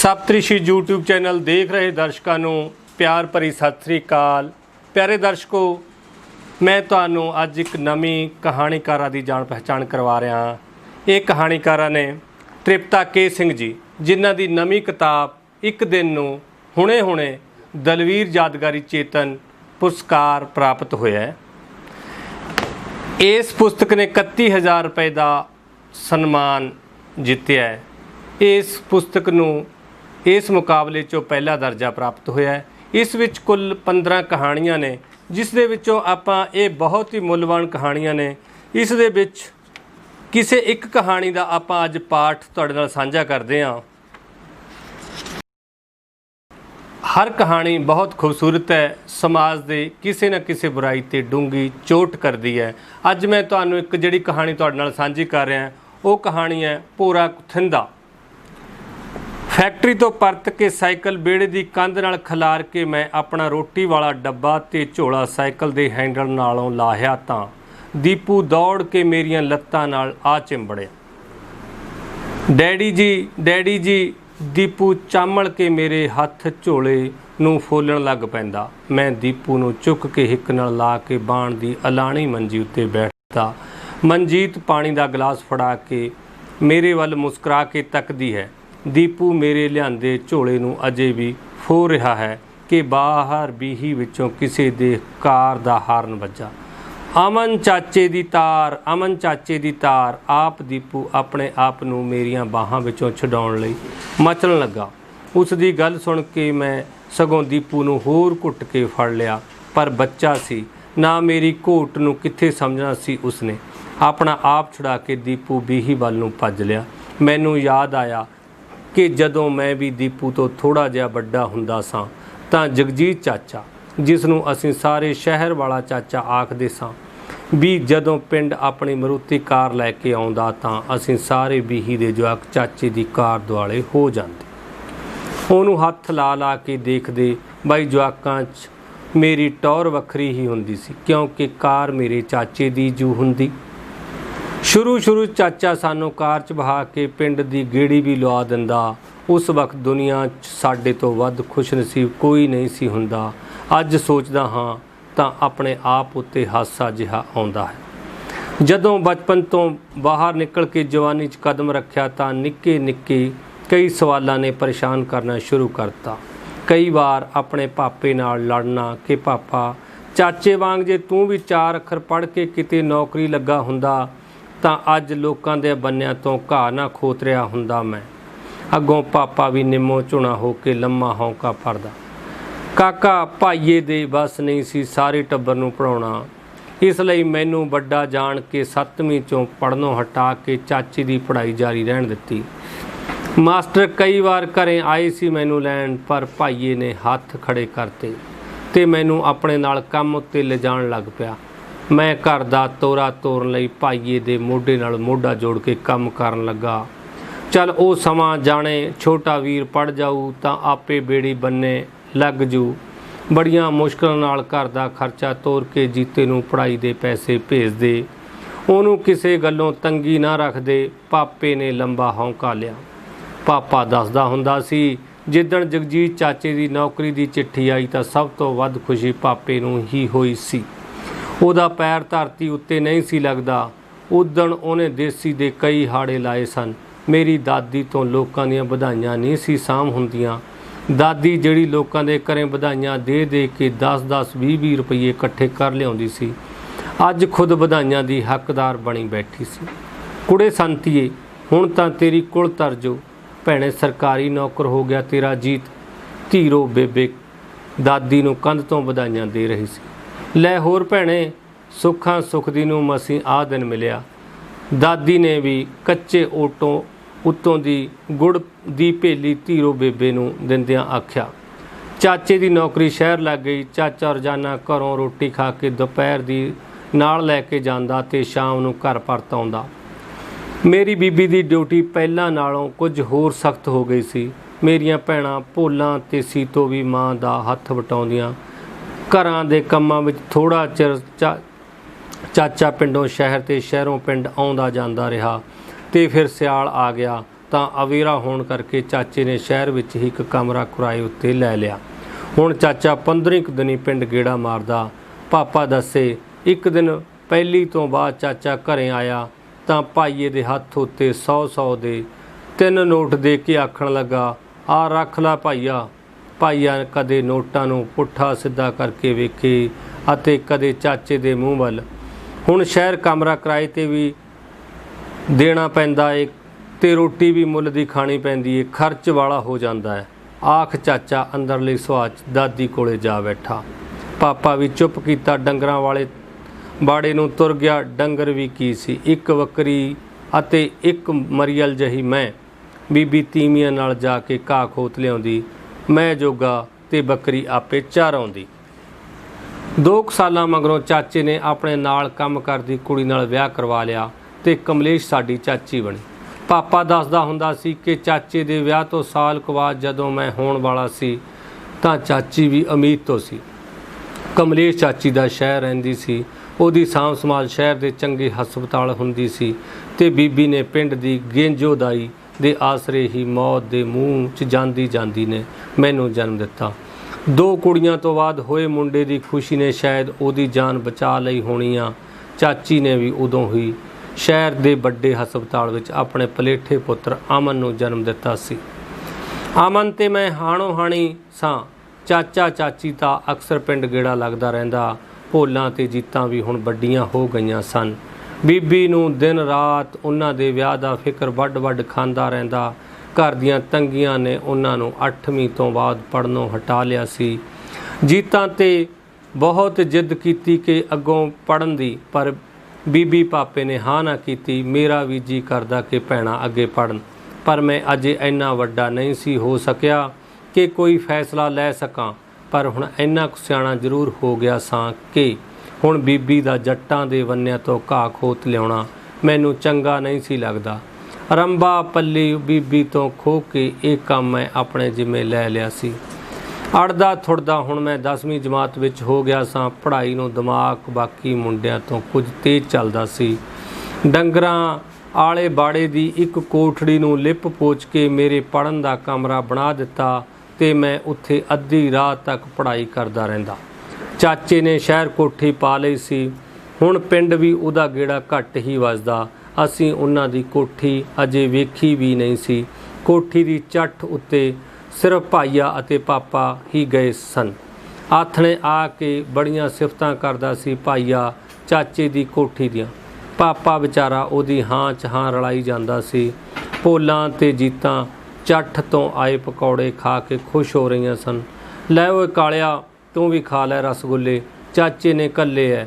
सप्तऋषि YouTube channel देख रहे दर्शकों ਨੂੰ प्यार भरी सत श्री अकाल। प्यारे दर्शकों, मैं ਤੁਹਾਨੂੰ ਅੱਜ एक नवीं कहानीकारा की जान पहचान करवा रहा हाँ। ये कहानीकारा ने तृप्ता के सिंह जी, जिन्हां दी नवीं किताब एक दिन नूं हुणे हुणे दलवीर यादगारी चेतन पुरस्कार प्राप्त होया है। इस पुस्तक ने 31,000 रुपए का सन्मान जितया है। इस पुस्तक नूं इस मुकाबले चों पहला दर्जा प्राप्त होया है। इस विच कुल 15 कहानियां ने, जिस दे विचों आपां ये बहुत ही मुल्यवान कहानियां ने। इस दे विच किसी एक कहानी का आपां अज पाठ तुहाडे नाल साझा करदे हां। हर कहानी बहुत खूबसूरत है, समाज दे किसी न किसी बुराई ते डूंगी चोट करदी है। अज मैं तुहानूं एक जिहड़ी कहानी तुहाडे नाल साझी कर रहा वो कहानी है भोरा कुथिंदा। फैक्ट्री तो परत के साइकिल बेड़े की कंध नाल खिलार के मैं अपना रोटी वाला डब्बा ते झोला साइकिल के हैंडल नालों लाहिया तां दीपू दौड़ के मेरियां लत्तां नाल आ चिंबड़िया। डैडी जी दीपू चामड़ के मेरे हथ झोले नूं फोलण लग पैंदा। मैं दीपू नूं चुक के हिक नाल ला के बाण दी अलाणी मंजी उत्ते बैठदा। मनजीत पानी का गिलास फड़ा के मेरे वल मुस्कुरा के तकदी है। दीपू मेरे लिआंदे झोले नूं अजे भी फो रहा है कि बाहर बीही विचों किसी दे कार दा हाਰਨ वज्जा। अमन चाचे दी तार, अमन चाचे दी तार। आप दीपू अपने आप नूं मेरियां बाहां विचों छुडाउण लई मचलण लगा। उस दी गल सुण के मैं सगों दीपू नूं होर घुट के फड़ लिया, पर बच्चा सी ना मेरी घोट नूं कित्थे समझना सी। उसने अपना आप छुड़ा के दीपू बीही वल नूं भज लिया। मैनूं याद आया कि जदों मैं भी दीपू तो थोड़ा जिहा वड्डा हुंदा सां तां जगजीत चाचा, जिसनूं असीं सारे शहर वाला चाचा आखदे सां, भी जदों पिंड अपनी मरूती कार लैके आउंदा तां असीं सारे बीही दे जवाक चाचे दी कार दुआले हो जांदे। ਉਹਨੂੰ हथ ला ला के देखदे। बई जवाकां 'च मेरी टौर वखरी ही हुंदी सी, क्योंकि कार मेरे चाचे दी जू हुंदी। शुरू चाचा सानू कार च बहा के पिंड दी गेड़ी भी लवा दिंदा। उस वक्त दुनिया च साडे तो वध खुश नसीब कोई नहीं सी हुंदा। अज सोचदा हाँ तां अपने आप उत्ते हासा जिहा आउंदा है। जदों बचपन तो बाहर निकल के जवानी च कदम रखिया तां निक्के निक्के कई सवालों ने परेशान करना शुरू करता। कई बार अपने पापे नाल लड़ना कि पापा चाचे वांग जे तू भी 4 अखर पढ़ के किते नौकरी लगा हुंदा तां अज लोकां दे बन्निਆਂ ਤੋਂ ਘਾਹ ना खोत रिहा हुंदा मैं। अगों पापा भी निम्मो झुना हो के लम्मा हौंका भरदा। काका भाईए दे बस नहीं सी सारे टब्बर नूं पढ़ाउणा, इसलिए मैनूं वड्डा जाण के 7वीं चों पढ़नों हटा के चाचे दी पढ़ाई जारी रहण दित्ती। मास्टर कई बार घरें आए सी मैनूं लैण, पर भाईए ने हत्थ खड़े करते ते मैनूं अपने नाल काम उत्ते लिजाण लग पिया। मैं घर दा तोरा तोड़न लई भाईए दे मोढे नाल मोढा जोड़ के काम करन लगा। चल ओ समा जाने छोटा वीर पढ़ जाऊ तां आपे बेड़ी बन्ने लग जू। बड़ियां मुश्किल नाल घर दा खर्चा तोड़ के जीते नूं पढ़ाई दे पैसे भेज दे। ओनूं किसे गल्लों तंगी ना रखदे। पापे ने लंबा हौंका लिया। पापा दसदा हुंदा सी जिद्दण जगजीत चाचे दी नौकरी दी चिट्ठी आई तां सब तो वध खुशी पापे नूं ही होई सी। ਉਹਦਾ पैर धरती उत्ते नहीं सी लगदा। उदण ਉਹਨੇ देसी दे कई हाड़े लाए सन। मेरी दादी तो लोकां ਦੀਆਂ ਵਧਾਈਆਂ नहीं सी ਸਾਂਭ ਹੁੰਦੀਆਂ। दादी ਜਿਹੜੀ ਲੋਕਾਂ ਦੇ ਘਰੇ ਵਧਾਈਆਂ ਦੇ ਦੇ ਕੇ 10-10 20-20 ਰੁਪਏ ਇਕੱਠੇ ਕਰ ਲਿਆਉਂਦੀ ਸੀ, ਅੱਜ ਖੁਦ ਵਧਾਈਆਂ ਦੀ ਹੱਕਦਾਰ ਬਣੀ ਬੈਠੀ ਸੀ। ਕੁੜੇ ਸੰਤੀਏ ਹੁਣ ਤਾਂ ਤੇਰੀ ਕੁਲ ਤਰਜੋ, ਭੈਣੇ ਸਰਕਾਰੀ ਨੌਕਰ ਹੋ ਗਿਆ ਤੇਰਾ ਜੀਤ। ਧੀਰੋ ਬੇਬੇ दादी ਨੂੰ ਕੰਧ ਤੋਂ ਵਧਾਈਆਂ ਦੇ ਰਹੀ ਸੀ। लै होर भैणे सुखां सुख दी नूं मसीं आ दिन मिलिया। दादी ने भी कच्चे ओटों उत्तों दी गुड़ दी भेली धीरो बेबे नूं दिंदियां आख्या। चाचे दी नौकरी शहर लग गई। चाचा रोजाना घरों रोटी खा के दोपहर दी नाल लैके जांदा ते शाम नूं घर परत आउंदा। मेरी बीबी दी ड्यूटी पहलां नालों कुछ होर सख्त हो गई सी। मेरियां भैणां भोलां ते सीतो भी मां दा हत्थ वटाउंदियां। घरां दे कंमां विच थोड़ा चिर चाचा पिंडों शहर ते शहरों पिंड आउंदा जांदा रहा ते फिर सियाल आ गया ਤਾਂ ਅਵੇਰਾ ਹੋਣ ਕਰਕੇ ਚਾਚੇ ਨੇ ਸ਼ਹਿਰ ਵਿੱਚ ਹੀ ਇੱਕ ਕਮਰਾ ਕਿਰਾਏ ਉੱਤੇ ਲੈ ਲਿਆ। ਹੁਣ ਚਾਚਾ 15 ਕੁ ਦਿਨੀ ਪਿੰਡ ਗੇੜਾ ਮਾਰਦਾ। ਪਾਪਾ ਦੱਸੇ ਇੱਕ ਦਿਨ ਪਹਿਲੀ ਤੋਂ ਬਾਅਦ ਚਾਚਾ ਘਰੇ ਆਇਆ ਤਾਂ ਭਾਈਏ ਦੇ ਹੱਥ ਉੱਤੇ 100 ਦੇ 3 ਨੋਟ ਦੇ ਕੇ ਆਖਣ ਲੱਗਾ, ਆ ਰੱਖ ਲਾ ਭਾਈਆ। ਭਾਈਆ ਕਦੇ ਨੋਟਾਂ ਨੂੰ ਪੁੱਠਾ ਸਿੱਧਾ ਕਰਕੇ ਵੇਖੇ ਅਤੇ ਕਦੇ ਚਾਚੇ ਦੇ ਮੂੰਹ ਵੱਲ। ਹੁਣ ਸ਼ਹਿਰ ਕਮਰਾ ਕਿਰਾਏ 'ਤੇ ਵੀ ਦੇਣਾ ਪੈਂਦਾ ਏ ਤੇ ਰੋਟੀ ਵੀ ਮੁੱਲ ਦੀ ਖਾਣੀ ਪੈਂਦੀ ਏ, ਖਰਚ ਵਾਲਾ ਹੋ ਜਾਂਦਾ ਹੈ। ਆਖ ਚਾਚਾ ਅੰਦਰਲੀ ਸੁਆਹ 'ਚ ਦਾਦੀ ਕੋਲੇ ਜਾ ਬੈਠਾ। ਪਾਪਾ ਵੀ ਚੁੱਪ ਕੀਤਾ। ਡੰਗਰਾਂ ਵਾਲੇ ਬਾੜੇ ਨੂੰ ਤੁਰ ਗਿਆ। ਡੰਗਰ ਵੀ ਕੀ ਸੀ, ਇੱਕ ਬੱਕਰੀ ਅਤੇ ਇੱਕ ਮਰੀਅਲ ਜਹੀ ਮੈਂ। ਬੀਬੀ ਤੀਵੀਆਂ ਨਾਲ ਜਾ ਕੇ ਘਾਹ ਖੋਤ ਲਿਆਉਂਦੀ, ਮੈਂ ਜੋਗਾ ਤੇ ਬੱਕਰੀ ਆਪੇ ਚਾਰ ਆਉਂਦੀ। 2 ਸਾਲਾਂ ਮਗਰੋਂ ਚਾਚੇ ਨੇ ਆਪਣੇ ਨਾਲ ਕੰਮ ਕਰਦੀ ਕੁੜੀ ਨਾਲ ਵਿਆਹ ਕਰਵਾ ਲਿਆ ਤੇ ਕਮਲੇਸ਼ ਸਾਡੀ ਚਾਚੀ ਬਣੀ। ਪਾਪਾ ਦੱਸਦਾ ਹੁੰਦਾ ਸੀ ਕਿ ਚਾਚੇ ਦੇ ਵਿਆਹ ਤੋਂ ਸਾਲ ਕੁ ਬਾਅਦ ਜਦੋਂ ਮੈਂ ਹੋਣ ਵਾਲਾ ਸੀ ਤਾਂ ਚਾਚੀ ਵੀ ਅਮੀਰ ਤੋਂ ਸੀ। ਕਮਲੇਸ਼ ਚਾਚੀ ਦਾ ਸ਼ਹਿਰ ਰਹਿੰਦੀ ਸੀ। ਉਹਦੀ ਸਾਂਭ ਸੰਭਾਲ ਸ਼ਹਿਰ ਦੇ ਚੰਗੇ ਹਸਪਤਾਲ ਹੁੰਦੀ ਸੀ ਤੇ ਬੀਬੀ ਨੇ ਪਿੰਡ ਦੀ ਗੇਂਜੋਦਾਈ ਦੇ ਆਸਰੇ ਹੀ ਮੌਤ ਦੇ ਮੂੰਹ 'ਚ ਜਾਂਦੀ ਨੇ ਮੈਨੂੰ ਜਨਮ ਦਿੱਤਾ। 2 ਕੁੜੀਆਂ ਤੋਂ ਬਾਅਦ ਹੋਏ ਮੁੰਡੇ ਦੀ ਖੁਸ਼ੀ ਨੇ ਸ਼ਾਇਦ ਉਹਦੀ ਜਾਨ ਬਚਾ ਲਈ ਹੋਣੀ ਆ। ਚਾਚੀ ਨੇ ਵੀ ਉਦੋਂ ਹੀ ਸ਼ਹਿਰ ਦੇ ਵੱਡੇ ਹਸਪਤਾਲ ਵਿੱਚ ਆਪਣੇ ਪਲੇਠੇ ਪੁੱਤਰ ਅਮਨ ਨੂੰ ਜਨਮ ਦਿੱਤਾ ਸੀ। ਅਮਨ ਤੇ ਮੈਂ ਹਾਣੋ ਹਾਣੀ ਸਾਂ। ਚਾਚਾ ਚਾਚੀ ਤਾਂ ਅਕਸਰ ਪਿੰਡ ਗੇੜਾ ਲੱਗਦਾ ਰਹਿੰਦਾ। ਭੋਲਾਂ ਤੇ ਜੀਤਾਂ ਵੀ ਹੁਣ ਵੱਡੀਆਂ ਹੋ ਗਈਆਂ ਸਨ। ਬੀਬੀ ਨੂੰ ਦਿਨ ਰਾਤ ਉਹਨਾਂ ਦੇ ਵਿਆਹ ਦਾ ਫਿਕਰ ਵੱਡ ਖਾਂਦਾ ਰਹਿੰਦਾ। ਘਰ ਦੀਆਂ ਤੰਗੀਆਂ ਨੇ ਉਹਨਾਂ ਨੂੰ 8ਵੀਂ ਤੋਂ ਬਾਅਦ ਪੜ੍ਹਨੋਂ ਹਟਾ ਲਿਆ ਸੀ। ਜੀਤਾਂ ਤੇ ਬਹੁਤ ਜਿੱਦ ਕੀਤੀ ਕਿ ਅੱਗੋਂ ਪੜ੍ਹਨ ਦੀ, ਪਰ ਬੀਬੀ ਪਾਪੇ ਨੇ ਹਾਂ ਨਾ ਕੀਤੀ। ਮੇਰਾ ਵੀ ਜੀ ਕਰਦਾ ਕਿ ਭੈਣਾਂ ਅੱਗੇ ਪੜ੍ਹਨ, ਪਰ ਮੈਂ ਅਜੇ ਇੰਨਾ ਵੱਡਾ ਨਹੀਂ ਸੀ ਹੋ ਸਕਿਆ ਕਿ ਕੋਈ ਫੈਸਲਾ ਲੈ ਸਕਾਂ। ਪਰ ਹੁਣ ਇੰਨਾ ਕੁ ਸਿਆਣਾ ਜ਼ਰੂਰ ਹੋ ਗਿਆ ਸਾਂ ਕਿ ਹੁਣ ਬੀਬੀ ਦਾ ਜੱਟਾਂ ਦੇ ਵੰਨਿਆਂ ਤੋਂ ਘਾਹ ਖੋਤ ਲਿਆਉਣਾ ਮੈਨੂੰ ਚੰਗਾ ਨਹੀਂ ਸੀ ਲੱਗਦਾ। ਰੰਬਾ ਪੱਲੀ ਬੀਬੀ ਤੋਂ ਖੋਹ ਕੇ ਇਹ ਕੰਮ ਮੈਂ ਆਪਣੇ ਜਿੰਮੇ ਲੈ ਲਿਆ ਸੀ। ਅੜਦਾ ਥੁੜਦਾ ਹੁਣ ਮੈਂ 10ਵੀਂ ਜਮਾਤ ਵਿੱਚ ਹੋ ਗਿਆ ਸਾਂ। ਪੜ੍ਹਾਈ ਨੂੰ ਦਿਮਾਗ ਬਾਕੀ ਮੁੰਡਿਆਂ ਤੋਂ ਕੁਝ ਤੇਜ਼ ਚੱਲਦਾ ਸੀ। ਡੰਗਰਾਂ ਆਲੇ ਬਾੜੇ ਦੀ ਇੱਕ ਕੋਠੜੀ ਨੂੰ ਲਿਪ ਪੋਚ ਕੇ ਮੇਰੇ ਪੜ੍ਹਨ ਦਾ ਕਮਰਾ ਬਣਾ ਦਿੱਤਾ ਤੇ ਮੈਂ ਉੱਥੇ ਅੱਧੀ ਰਾਤ ਤੱਕ ਪੜ੍ਹਾਈ ਕਰਦਾ ਰਹਿੰਦਾ। ਚਾਚੇ ਨੇ ਸ਼ਹਿਰ ਕੋਠੀ ਪਾ ਲਈ ਸੀ। ਹੁਣ ਪਿੰਡ ਵੀ ਉਹਦਾ ਗੇੜਾ ਘੱਟ ਹੀ ਵੱਜਦਾ। ਅਸੀਂ ਉਹਨਾਂ ਦੀ ਕੋਠੀ ਅਜੇ ਵੇਖੀ ਵੀ ਨਹੀਂ ਸੀ। ਕੋਠੀ ਦੀ ਚੱਠ ਉੱਤੇ ਸਿਰਫ ਭਾਈਆ ਅਤੇ ਪਾਪਾ ਹੀ ਗਏ ਸਨ। ਆਥਣੇ ਆ ਕੇ ਬੜੀਆਂ ਸਿਫਤਾਂ ਕਰਦਾ ਸੀ ਭਾਈਆ ਚਾਚੇ ਦੀ ਕੋਠੀ ਦੀਆਂ। ਪਾਪਾ ਵਿਚਾਰਾ ਉਹਦੀ ਹਾਂ 'ਚ ਹਾਂ ਰਲਾਈ ਜਾਂਦਾ ਸੀ। ਭੋਲਾਂ ਤੇ ਜੀਤਾਂ ਚੱਠ ਤੋਂ ਆਏ ਪਕੌੜੇ ਖਾ ਕੇ ਖੁਸ਼ ਹੋ ਰਹੀਆਂ ਸਨ। ਲੈ ਓਏ ਕਾਲਿਆ, ਤੂੰ ਵੀ ਖਾ ਲੈ ਰਸਗੁੱਲੇ, ਚਾਚੇ ਨੇ ਕੱਲੇ ਐ।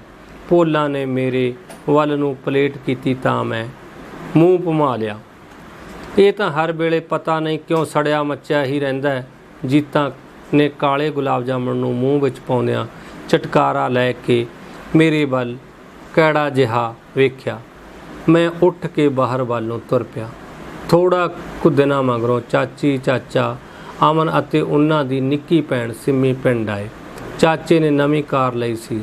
ਭੋਲਾਂ ਨੇ ਮੇਰੇ ਵੱਲ ਨੂੰ ਪਲੇਟ ਕੀਤੀ ਤਾਂ ਮੈਂ ਮੂੰਹ ਘੁਮਾ ਲਿਆ। ਇਹ ਤਾਂ ਹਰ ਵੇਲੇ ਪਤਾ ਨਹੀਂ ਕਿਉਂ ਸੜਿਆ ਮੱਚਿਆ ਹੀ ਰਹਿੰਦਾ ਹੈ। ਜੀਤਾਂ ਨੇ ਕਾਲੇ ਗੁਲਾਬ ਜਾਮਣ ਨੂੰ ਮੂੰਹ ਵਿੱਚ ਪਾਉਂਦਿਆਂ ਚਟਕਾਰਾ ਲੈ ਕੇ ਮੇਰੇ ਵੱਲ ਕੈੜਾ ਜਿਹਾ ਵੇਖਿਆ। ਮੈਂ ਉੱਠ ਕੇ ਬਾਹਰ ਵੱਲ ਨੂੰ ਤੁਰ ਪਿਆ। ਥੋੜ੍ਹਾ ਕੁ ਦਿਨਾਂ ਮਗਰੋਂ ਚਾਚੀ, ਚਾਚਾ, ਅਮਨ ਅਤੇ ਉਹਨਾਂ ਦੀ ਨਿੱਕੀ ਭੈਣ ਸਿੰਮੀ ਪਿੰਡ ਆਏ। ਚਾਚੇ ਨੇ ਨਵੀਂ ਕਾਰ ਲਈ ਸੀ।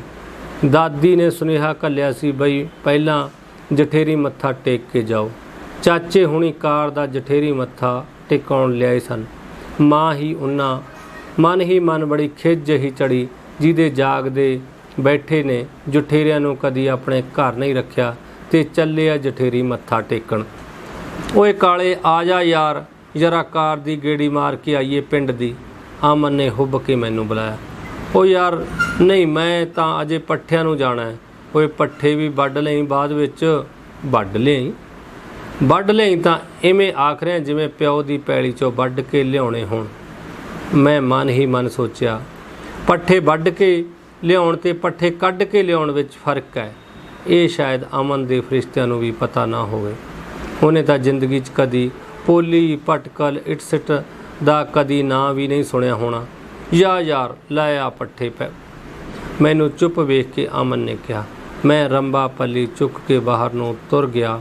ਦਾਦੀ ਨੇ ਸੁਨੇਹਾ ਘੱਲਿਆ ਸੀ ਬਈ ਪਹਿਲਾਂ ਜਠੇਰੀ ਮੱਥਾ ਟੇਕ ਕੇ ਜਾਓ। ਚਾਚੇ ਹੁਣੀ ਕਾਰ ਦਾ ਜਠੇਰੀ ਮੱਥਾ ਟੇਕਾਉਣ ਲਿਆਏ ਸਨ। ਮਨ ਹੀ ਮਨ ਬੜੀ ਖਿੱਚ ਜਿਹੀ ਚੜੀ, ਜਿਹਦੇ ਜਾਗਦੇ ਬੈਠੇ ਨੇ ਜਠੇਰਿਆਂ ਨੂੰ ਕਦੀ ਆਪਣੇ ਘਰ ਨਹੀਂ ਰੱਖਿਆ ਤੇ ਚੱਲਿਆ ਜਠੇਰੀ ਮੱਥਾ ਟੇਕਣ। ਓਏ ਕਾਲੇ ਆ ਜਾ ਯਾਰ, ਜਰਾ ਕਾਰ ਦੀ ਗੇੜੀ ਮਾਰ ਕੇ ਆਈਏ ਪਿੰਡ ਦੀ। ਅਮਨ ਨੇ ਹੁੱਬ ਕੇ ਮੈਨੂੰ ਬੁਲਾਇਆ। ਓ ਯਾਰ ਨਹੀਂ, ਮੈਂ ਤਾਂ ਅਜੇ ਪੱਠਿਆਂ ਨੂੰ ਜਾਣਾ ਹੈ। ਓਏ ਪੱਠੇ ਵੀ ਵੱਢ ਲਈ ਬਾਅਦ ਵਿੱਚ। ਵੱਢ ਲਿਆਈ ਤਾਂ ਇਵੇਂ ਆਖ ਰਿਹਾ ਜਿਵੇਂ ਪਿਓ ਦੀ ਪੈਲੀ 'ਚੋਂ ਵੱਢ ਕੇ ਲਿਆਉਣੇ ਹੋਣ। ਮੈਂ ਮਨ ਹੀ ਮਨ ਸੋਚਿਆ, ਪੱਠੇ ਵੱਢ ਕੇ ਲਿਆਉਣ ਤੇ ਪੱਠੇ ਕੱਢ ਕੇ ਲਿਆਉਣ ਵਿੱਚ ਫਰਕ ਹੈ। ਇਹ ਸ਼ਾਇਦ ਅਮਨ ਦੇ ਫਰਿਸ਼ਤਿਆਂ ਨੂੰ ਵੀ ਪਤਾ ਨਾ ਹੋਵੇ। ਉਹਨੇ ਤਾਂ ਜ਼ਿੰਦਗੀ 'ਚ ਕਦੀ ਪੋਲੀ, ਭਟਕਲ, ਇਟਸਿਟ ਦਾ ਕਦੀ ਨਾਂ ਵੀ ਨਹੀਂ ਸੁਣਿਆ ਹੋਣਾ। ਯਾਰ ਲੈ ਆ ਪੱਠੇ ਪੈ। ਮੈਨੂੰ ਚੁੱਪ ਵੇਖ ਕੇ ਅਮਨ ਨੇ ਕਿਹਾ। ਮੈਂ ਰੰਬਾ ਪੱਲੀ ਚੁੱਕ ਕੇ ਬਾਹਰ ਨੂੰ ਤੁਰ ਗਿਆ।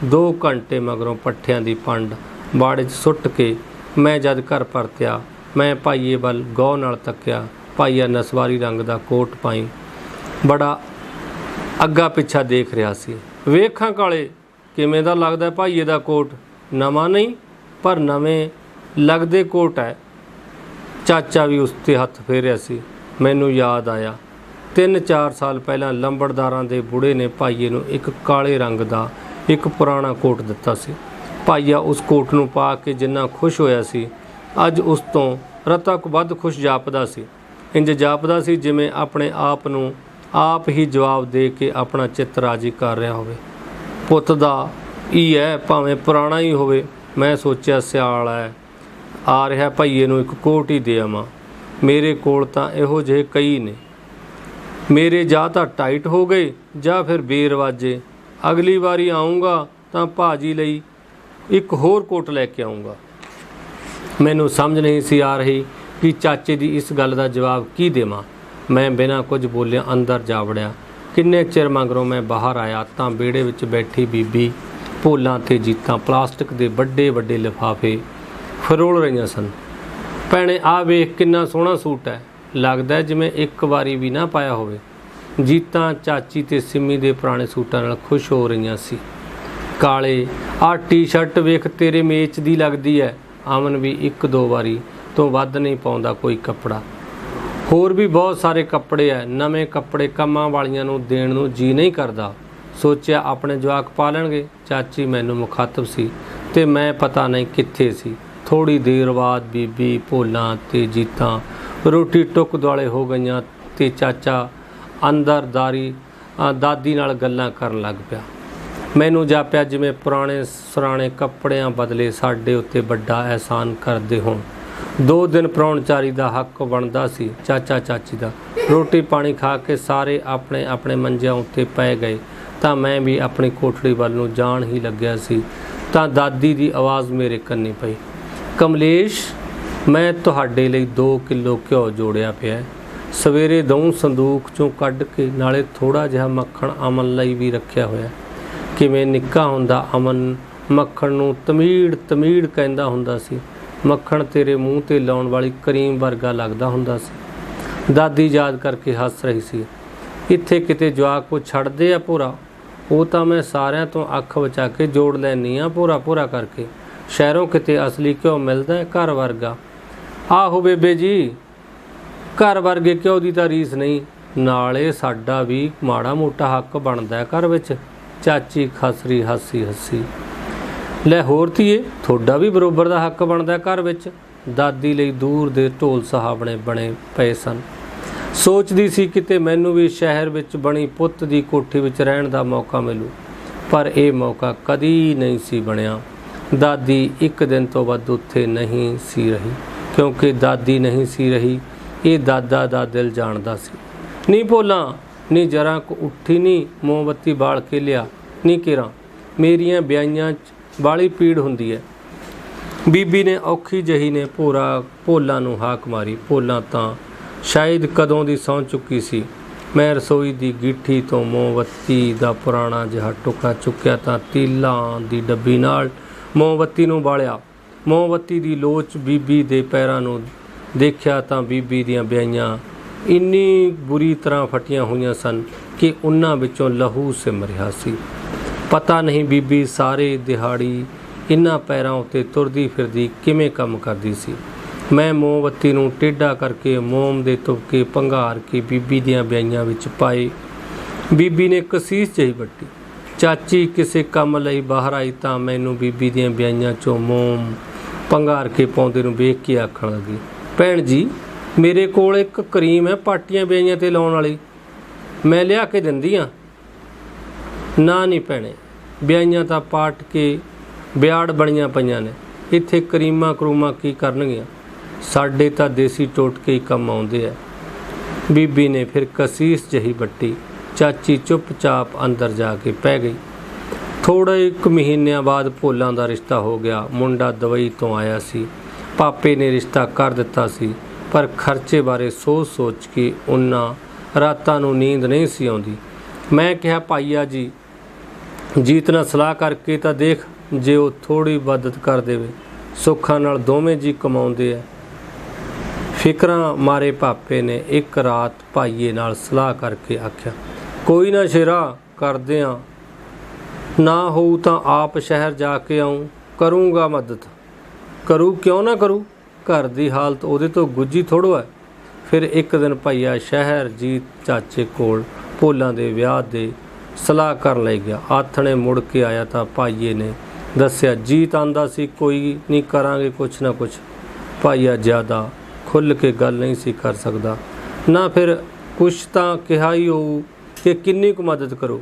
2 ਘੰਟੇ ਮਗਰੋਂ ਪੱਠਿਆਂ ਦੀ ਪੰਡ ਬਾੜੇ 'ਚ ਸੁੱਟ ਕੇ ਮੈਂ ਜਦ ਘਰ ਪਰਤਿਆ, ਮੈਂ ਭਾਈਏ ਵੱਲ ਗੌਰ ਨਾਲ ਤੱਕਿਆ। ਭਾਈਆ ਨਸਵਾਰੀ ਰੰਗ ਦਾ ਕੋਟ ਪਾਈ ਬੜਾ ਅੱਗਾ ਪਿੱਛਾ ਦੇਖ ਰਿਹਾ ਸੀ। ਵੇਖਾਂ ਕਾਲੇ, ਕਿਵੇਂ ਦਾ ਲੱਗਦਾ ਭਾਈਏ ਦਾ ਕੋਟ? ਨਵਾਂ ਨਹੀਂ? पर नवें लगदे कोट है। चाचा भी उस ते हੱਥ फेरिਆ ਸੀ। ਮੈਨੂੰ याद आया 3-4 साल ਪਹਿਲਾਂ ਲੰਬੜਦਾਰਾਂ ਦੇ ਬੁੜੇ ਨੇ ਭਾਈਏ ਨੂੰ ਇੱਕ ਕਾਲੇ ਰੰਗ ਦਾ ਇੱਕ ਪੁਰਾਣਾ ਕੋਟ ਦਿੱਤਾ ਸੀ। ਭਾਈਆ ਉਸ ਕੋਟ ਨੂੰ ਪਾ ਕੇ ਜਿੰਨਾ ਖੁਸ਼ ਹੋਇਆ ਸੀ, ਅੱਜ ਉਸ ਤੋਂ ਰਤਾ ਕੁ ਵੱਧ ਖੁਸ਼ ਜਾਪਦਾ ਸੀ। ਇੰਜ ਜਾਪਦਾ ਸੀ ਜਿਵੇਂ ਆਪਣੇ ਆਪ ਨੂੰ ਆਪ ਹੀ ਜਵਾਬ ਦੇ ਕੇ ਆਪਣਾ ਚਿੱਤ ਰਾਜੀ ਕਰ ਰਿਹਾ ਹੋਵੇ। ਪੁੱਤ ਦਾ ਹੀ ਹੈ, ਭਾਵੇਂ ਪੁਰਾਣਾ ਹੀ ਹੋਵੇ। ਮੈਂ ਸੋਚਿਆ ਸਿਆਲ ਹੈ, ਆ ਰਿਹਾ ਭਾਈਏ ਨੂੰ ਇੱਕ ਕੋਟ ਹੀ ਦੇ ਆਵਾਂ। ਮੇਰੇ ਕੋਲ ਤਾਂ ਇਹੋ ਜਿਹੇ ਕਈ ਨੇ। ਮੇਰੇ ਜਾਂ ਤਾਂ ਟਾਈਟ ਹੋ ਗਏ ਜਾਂ ਫਿਰ ਬੇਰਵਾਜੇ। ਅਗਲੀ ਵਾਰੀ ਆਊਂਗਾ ਤਾਂ ਭਾਜੀ ਲਈ ਇੱਕ ਹੋਰ ਕੋਟ ਲੈ ਕੇ ਆਊਂਗਾ। ਮੈਨੂੰ ਸਮਝ ਨਹੀਂ ਸੀ ਆ ਰਹੀ ਕਿ ਚਾਚੇ ਦੀ ਇਸ ਗੱਲ ਦਾ ਜਵਾਬ ਕੀ ਦੇਵਾਂ। ਮੈਂ ਬਿਨਾਂ ਕੁਝ ਬੋਲਿਆ ਅੰਦਰ ਜਾ ਵੜਿਆ। ਕਿੰਨੇ ਚਿਰ ਮਗਰੋਂ ਮੈਂ ਬਾਹਰ ਆਇਆ ਤਾਂ ਵਿਹੜੇ ਵਿੱਚ ਬੈਠੀ ਬੀਬੀ ਭੋਲਾਂ ਤੇ ਜੀਤਾਂ ਪਲਾਸਟਿਕ ਦੇ ਵੱਡੇ ਵੱਡੇ ਲਿਫਾਫੇ ਫਰੋਲ ਰਹੀਆਂ ਸਨ। ਭੈਣੇ ਆ ਵੇਖ ਕਿੰਨਾ ਸੋਹਣਾ ਸੂਟ ਹੈ, ਲੱਗਦਾ ਜਿਵੇਂ ਇੱਕ ਵਾਰੀ ਵੀ ਨਾ ਪਾਇਆ ਹੋਵੇ। ਜੀਤਾਂ ਚਾਚੀ ਤੇ ਸਿੰਮੀ ਦੇ ਪੁਰਾਣੇ ਸੂਟਾਂ ਨਾਲ ਖੁਸ਼ ਹੋ ਰਹੀਆਂ ਸੀ। ਕਾਲੇ ਆਹ ਟੀ-ਸ਼ਰਟ ਵੇਖ ਤੇਰੇ ਮੇਚ ਦੀ ਲੱਗਦੀ ਹੈ। ਅਮਨ ਵੀ 1-2 ਵਾਰੀ ਤੋਂ ਵੱਧ ਨਹੀਂ ਪਾਉਂਦਾ ਕੋਈ ਕੱਪੜਾ। ਹੋਰ ਵੀ ਬਹੁਤ ਸਾਰੇ ਕੱਪੜੇ ਐ। ਨਵੇਂ ਕੱਪੜੇ ਕੰਮਾਂ ਵਾਲੀਆਂ ਨੂੰ ਦੇਣ ਨੂੰ ਜੀ ਨਹੀਂ ਕਰਦਾ। ਸੋਚਿਆ ਆਪਣੇ ਜਵਾਕ ਪਾ ਲੈਣਗੇ। ਚਾਚੀ ਮੈਨੂੰ ਮੁਖਾਤਬ ਸੀ ਤੇ ਮੈਂ ਪਤਾ ਨਹੀਂ ਕਿੱਥੇ ਸੀ। ਥੋੜ੍ਹੀ ਦੇਰ ਬਾਅਦ ਬੀਬੀ ਭੋਲਾਂ ਤੇ ਜੀਤਾਂ ਰੋਟੀ ਟੁੱਕ ਦੁਆਲੇ ਹੋ ਗਈਆਂ ਤੇ ਚਾਚਾ ਅੰਦਰ ਦਾਦੀ ਨਾਲ ਗੱਲਾਂ ਕਰਨ ਲੱਗ ਪਿਆ। ਮੈਨੂੰ ਜਾਪਿਆ ਜਿਵੇਂ ਪੁਰਾਣੇ ਸੁਰਾਣੇ ਕੱਪੜਿਆਂ ਬਦਲੇ ਸਾਡੇ ਉੱਤੇ ਵੱਡਾ ਅਹਿਸਾਨ ਕਰਦੇ ਹੋਣ। 2 ਦਿਨ ਪ੍ਰਾਹੁਣਚਾਰੀ ਦਾ ਹੱਕ ਬਣਦਾ ਸੀ ਚਾਚਾ ਚਾਚੀ ਦਾ। ਰੋਟੀ ਪਾਣੀ ਖਾ ਕੇ ਸਾਰੇ ਆਪਣੇ ਆਪਣੇ ਮੰਜਿਆਂ ਉੱਤੇ ਪੈ ਗਏ ਤਾਂ ਮੈਂ ਵੀ ਆਪਣੀ ਕੋਠੜੀ ਵੱਲ ਨੂੰ ਜਾਣ ਹੀ ਲੱਗਿਆ ਸੀ ਤਾਂ ਦਾਦੀ ਦੀ ਆਵਾਜ਼ ਮੇਰੇ ਕੰਨੀ ਪਈ, ਕਮਲੇਸ਼ ਮੈਂ ਤੁਹਾਡੇ ਲਈ 2 ਕਿਲੋ ਘਿਓ ਜੋੜਿਆ ਪਿਆ, ਸਵੇਰੇ ਦਊਂ ਸੰਦੂਕ ਚੋਂ ਕੱਢ ਕੇ, ਨਾਲੇ ਥੋੜ੍ਹਾ ਜਿਹਾ ਮੱਖਣ ਅਮਨ ਲਈ ਵੀ ਰੱਖਿਆ ਹੋਇਆ। ਕਿਵੇਂ ਨਿੱਕਾ ਹੁੰਦਾ ਅਮਨ ਮੱਖਣ ਨੂੰ ਤਮੀੜ ਤਮੀੜ ਕਹਿੰਦਾ ਹੁੰਦਾ ਸੀ। ਮੱਖਣ ਤੇਰੇ ਮੂੰਹ 'ਤੇ ਲਾਉਣ ਵਾਲੀ ਕਰੀਮ ਵਰਗਾ ਲੱਗਦਾ ਹੁੰਦਾ ਸੀ। ਦਾਦੀ ਯਾਦ ਕਰਕੇ ਹੱਸ ਰਹੀ ਸੀ। ਇੱਥੇ ਕਿਤੇ ਜਵਾਕ ਕੋ ਛੱਡਦੇ ਆ ਭੋਰਾ, ਉਹ ਤਾਂ ਮੈਂ ਸਾਰਿਆਂ ਤੋਂ ਅੱਖ ਬਚਾ ਕੇ ਜੋੜ ਲੈਂਦੀ ਹਾਂ ਭੋਰਾ ਭੋਰਾ ਕਰਕੇ। ਸ਼ਹਿਰੋਂ ਕਿਤੇ ਅਸਲੀ ਘਿਓ ਮਿਲਦਾ ਘਰ ਵਰਗਾ। ਆਹੋ ਬੇਬੇ ਜੀ, ਘਰ ਵਰਗੇ ਘਿਓ ਦੀ ਤਾਂ ਰੀਸ ਨਹੀਂ, ਨਾਲੇ ਸਾਡਾ ਵੀ ਮਾੜਾ ਮੋਟਾ ਹੱਕ ਬਣਦਾ ਘਰ ਵਿੱਚ। ਚਾਚੀ ਖਸਰੀ ਹੱਸੀ। ਲੈ ਹੋਰ ਧੀਏ, ਤੁਹਾਡਾ ਵੀ ਬਰਾਬਰ ਦਾ ਹੱਕ ਬਣਦਾ ਘਰ ਵਿੱਚ। ਦਾਦੀ ਲਈ ਦੂਰ ਦੇ ਢੋਲ ਸਹਾਬਣੇ ਬਣੇ ਪਏ ਸਨ। ਸੋਚਦੀ ਸੀ ਕਿਤੇ ਮੈਨੂੰ ਵੀ ਸ਼ਹਿਰ ਵਿੱਚ ਬਣੀ ਪੁੱਤ ਦੀ ਕੋਠੀ ਵਿੱਚ ਰਹਿਣ ਦਾ ਮੌਕਾ ਮਿਲੂ, ਪਰ ਇਹ ਮੌਕਾ ਕਦੀ ਨਹੀਂ ਸੀ ਬਣਿਆ। ਦਾਦੀ ਇੱਕ ਦਿਨ ਤੋਂ ਵੱਧ ਉੱਥੇ ਨਹੀਂ ਸੀ ਰਹੀ। ਕਿਉਂਕਿ ਦਾਦੀ ਨਹੀਂ ਸੀ ਰਹੀ, ਇਹ ਦਾਦਾ ਦਾ ਦਿਲ ਜਾਣਦਾ ਸੀ। ਨਹੀਂ ਭੋਲਾਂ, ਨਹੀਂ ਜਰਾ ਕੁ ਉੱਠੀ, ਨਹੀਂ ਮੋਮਬੱਤੀ ਬਾਲ ਕੇ ਲਿਆ, ਨਹੀਂ ਕਿਰਾਂ ਮੇਰੀਆਂ ਵਿਆਹੀਆਂ 'ਚ ਬਾਲੀ ਪੀੜ ਹੁੰਦੀ ਹੈ। ਬੀਬੀ ਨੇ ਔਖੀ ਜਹੀ ਨੇ ਭੋਲਾਂ ਨੂੰ ਹਾਕ ਮਾਰੀ। ਭੋਲਾਂ ਤਾਂ ਸ਼ਾਇਦ ਕਦੋਂ ਦੀ ਸੌਂ ਚੁੱਕੀ ਸੀ। ਮੈਂ ਰਸੋਈ ਦੀ ਗਿੱਠੀ ਤੋਂ ਮੋਮਬੱਤੀ ਦਾ ਪੁਰਾਣਾ ਜਿਹਾ ਟੁਕੜਾ ਚੁੱਕਿਆ ਤਾਂ ਤੀਲਾਂ ਦੀ ਡੱਬੀ ਨਾਲ ਮੋਮਬੱਤੀ ਨੂੰ ਬਾਲਿਆ। ਮੋਮਬੱਤੀ ਦੀ ਲੋਚ ਬੀਬੀ ਦੇ ਪੈਰਾਂ ਨੂੰ ਦੇਖਿਆ ਤਾਂ ਬੀਬੀ ਦੀਆਂ ਵਿਆਹੀਆਂ ਇੰਨੀ ਬੁਰੀ ਤਰ੍ਹਾਂ ਫਟੀਆਂ ਹੋਈਆਂ ਸਨ ਕਿ ਉਹਨਾਂ ਵਿੱਚੋਂ ਲਹੂ ਸਿਮ ਰਿਹਾ ਸੀ। ਪਤਾ ਨਹੀਂ ਬੀਬੀ ਸਾਰੇ ਦਿਹਾੜੀ ਇਹਨਾਂ ਪੈਰਾਂ ਉੱਤੇ ਤੁਰਦੀ ਫਿਰਦੀ ਕਿਵੇਂ ਕੰਮ ਕਰਦੀ ਸੀ। ਮੈਂ ਮੋਮਬੱਤੀ ਨੂੰ ਟੇਢਾ ਕਰਕੇ ਮੋਮ ਦੇ ਤੁਪਕੇ ਭੰਗਾਰ ਕੇ ਬੀਬੀ ਦੀਆਂ ਵਿਆਹੀਆਂ ਵਿੱਚ ਪਾਏ। ਬੀਬੀ ਨੇ ਕਸੀਸ ਜਿਹੀ ਵੱਟੀ। ਚਾਚੀ ਕਿਸੇ ਕੰਮ ਲਈ ਬਾਹਰ ਆਈ ਤਾਂ ਮੈਨੂੰ ਬੀਬੀ ਦੀਆਂ ਵਿਆਹੀਆਂ 'ਚੋਂ ਮੋਮ ਭੰਗਾਰ ਕੇ ਪਾਉਂਦੇ ਨੂੰ ਵੇਖ ਕੇ ਆਖਣ ਲੱਗੀ, ਭੈਣ ਜੀ ਮੇਰੇ ਕੋਲ ਇੱਕ ਕਰੀਮ ਹੈ ਪਾਟੀਆਂ ਵਿਆਹੀਆਂ 'ਤੇ ਲਾਉਣ ਵਾਲੀ, ਮੈਂ ਲਿਆ ਕੇ ਦਿੰਦੀ ਹਾਂ। ਨਾ ਨਹੀਂ ਭੈਣੇ, ਵਿਆਹੀਆਂ ਤਾਂ ਪਾਟ ਕੇ ਵਿਆੜ ਬਣੀਆਂ ਪਈਆਂ ਨੇ, ਇੱਥੇ ਕਰੀਮਾਂ ਕਰੂਮਾਂ ਕੀ ਕਰਨਗੀਆਂ, ਸਾਡੇ ਤਾਂ ਦੇਸੀ ਟੋਟਕੇ ਹੀ ਕੰਮ ਆਉਂਦੇ ਆ। ਬੀਬੀ ਨੇ ਫਿਰ ਕਸੀਸ ਜਹੀ ਵੱਟੀ। ਚਾਚੀ ਚੁੱਪਚਾਪ ਅੰਦਰ ਜਾ ਕੇ ਪੈ ਗਈ। ਥੋੜ੍ਹੇ 1 ਮਹੀਨਿਆਂ ਬਾਅਦ ਭੋਲਾਂ ਦਾ ਰਿਸ਼ਤਾ ਹੋ ਗਿਆ। ਮੁੰਡਾ ਦੁਬਈ ਤੋਂ ਆਇਆ ਸੀ। ਪਾਪੇ ਨੇ ਰਿਸ਼ਤਾ ਕਰ ਦਿੱਤਾ ਸੀ, ਪਰ ਖਰਚੇ ਬਾਰੇ ਸੋਚ ਕੇ ਉਹਨਾਂ ਰਾਤਾਂ ਨੂੰ ਨੀਂਦ ਨਹੀਂ ਸੀ ਆਉਂਦੀ। ਮੈਂ ਕਿਹਾ ਭਾਈਆ ਜੀ ਜੀਤ ਨਾਲ ਸਲਾਹ ਕਰਕੇ ਤਾਂ ਦੇਖ, ਜੇ ਉਹ ਥੋੜ੍ਹੀ ਮਦਦ ਕਰ ਦੇਵੇ। ਸੁੱਖਾਂ ਨਾਲ ਦੋਵੇਂ ਜੀ ਕਮਾਉਂਦੇ ਆ। ਫਿਕਰਾਂ ਮਾਰੇ ਪਾਪੇ ਨੇ ਇੱਕ ਰਾਤ ਭਾਈਏ ਨਾਲ ਸਲਾਹ ਕਰਕੇ ਆਖਿਆ, ਕੋਈ ਨਾ ਸ਼ੇਰਾ, ਕਰਦੇ ਆ, ਨਾ ਹੋਊ ਤਾਂ ਆਪ ਸ਼ਹਿਰ ਜਾ ਕੇ ਆਊਂ, ਕਰੂੰਗਾ ਮਦਦ। करूँ क्यों ना करूँ, घर की हालत उहदे तो गुज्जी थोड़ो है। फिर एक दिन भाईया शहर जीत चाचे कोल भोलां दे विआह दे सलाह कर ले गया। आथणे मुड़ के आया तो भाईए ने दस्या जीत आंदा सी कोई नहीं करांगे कुछ ना कुछ। भाईया ज़्यादा खुल के गल नहीं सी कर सकदा, ना फिर कुछ तां कहा ही होऊ कि किन्नी कुछ मदद करो।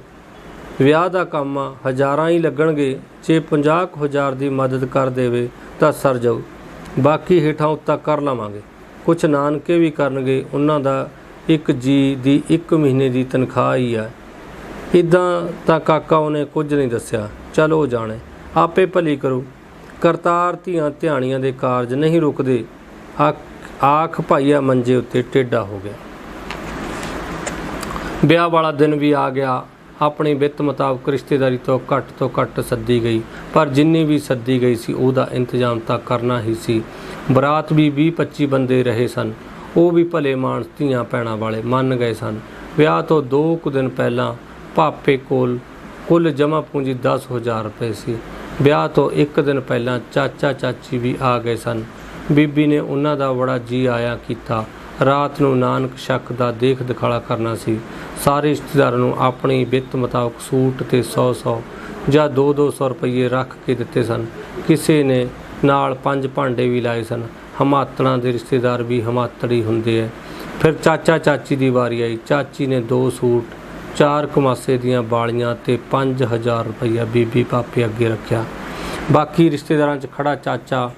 विआह दा काम आ, हज़ारां ही लगणगे, जे 50,000 दी मदद कर देवे तां सर जाऊ, बाकी हेठां उत्ता कर लवांगे। कुछ नानके भी करनगे, उन्हां दा एक जी दी 1 महीने की तनख्वाह ही है। इदां तां काका उहने कुछ नहीं दस्या, चलो जाने आपे भली करो। करतार धियां ध्याणियां दे कारज नहीं रुकदे। आख भाईया मंजे उत्ते टेढ़ा हो गया। ब्याह वाला दिन भी आ गया। अपनी वित्त मुताबक रिश्तेदारी तो घट सद्दी गई, पर जिन्नी भी सद्दी गई सी उहदा इंतजाम तां करना ही सी। बरात भी 20-25 बंदे रहे सन, वो भी भले मानस धियां भैणां वाले मन गए सन। विआह तो 2 कुछ दिन पहलां पापे कोल कुल जमा पूंजी 10,000 रुपए सी। विआह तो 1 दिन पहलां चाचा चाची भी आ गए सन। बीबी ने उन्हां दा बड़ा जी आया कीता। रात नूं नानक शक दा देख दिखाला करना सी। सारे रिश्तेदारां नूं अपनी वित्त मुताबक सूट ते 100 ਜਾਂ 200 रुपये रख के दिते सन। किसी ने नाल 5 भांडे भी लाए सन। हमातड़ां दे रिश्तेदार भी हमातड़ी हुंदे है। फिर चाचा चाची दी वारी आई। चाची ने 2 सूट 4 कमासे दियां बालियां ते 5,000 रुपया बीबी पापे अगे रखिया। बाकी रिश्तेदारां च खड़ा चाचा